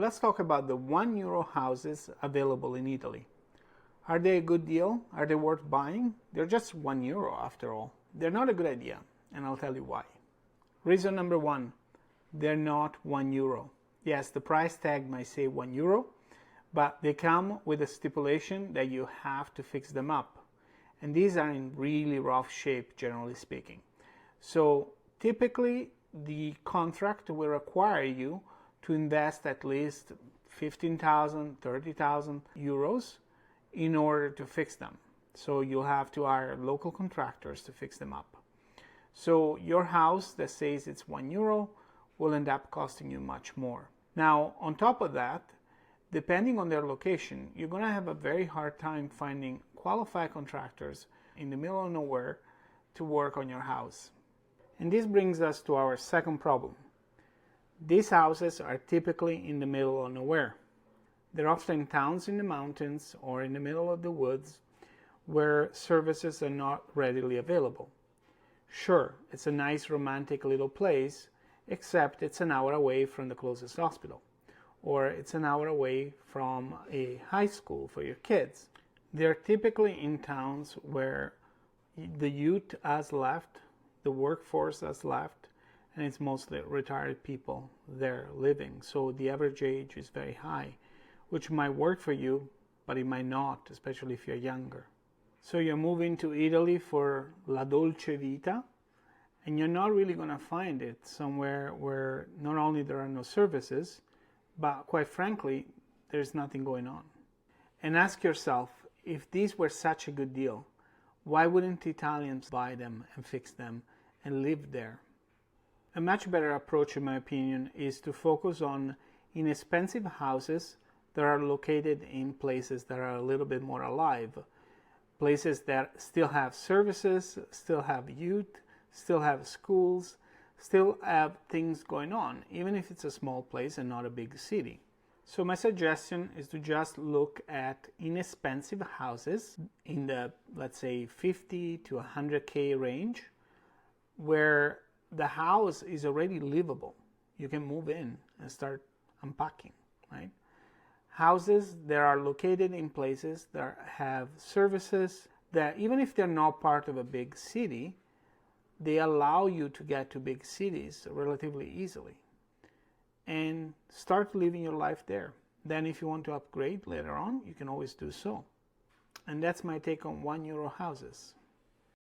Let's talk about the €1 houses available in Italy. Are they a good deal? Are they worth buying? They're just €1 after all. They're not a good idea, and I'll tell you why. Reason number one, they're not €1. Yes, the price tag might say €1, but they come with a stipulation that you have to fix them up. And these are in really rough shape, generally speaking. So typically, the contract will require you to invest at least 15,000, 30,000 euros in order to fix them. So you'll have to hire local contractors to fix them up. So your house that says it's €1 will end up costing you much more. Now, on top of that, depending on their location, you're going to have a very hard time finding qualified contractors in the middle of nowhere to work on your house. And this brings us to our second problem. These houses are typically in the middle of nowhere. They're often in towns in the mountains or in the middle of the woods where services are not readily available. Sure, it's a nice romantic little place, except it's an hour away from the closest hospital, or it's an hour away from a high school for your kids. They're typically in towns where the youth has left, the workforce has left, and it's mostly retired people there living. So the average age is very high, which might work for you, but it might not, especially if you're younger. So you're moving to Italy for la dolce vita, and you're not really going to find it somewhere where not only there are no services, but quite frankly, there's nothing going on. And ask yourself, if these were such a good deal, why wouldn't Italians buy them and fix them and live there? A much better approach, in my opinion, is to focus on inexpensive houses that are located in places that are a little bit more alive. Places that still have services, still have youth, still have schools, still have things going on, even if it's a small place and not a big city. So my suggestion is to just look at inexpensive houses in the, let's say, 50 to 100K range, where the house is already livable. You can move in and start unpacking, right? Houses that are located in places that have services that, even if they're not part of a big city, they allow you to get to big cities relatively easily and start living your life there. Then if you want to upgrade later on, you can always do so. And that's my take on €1 houses.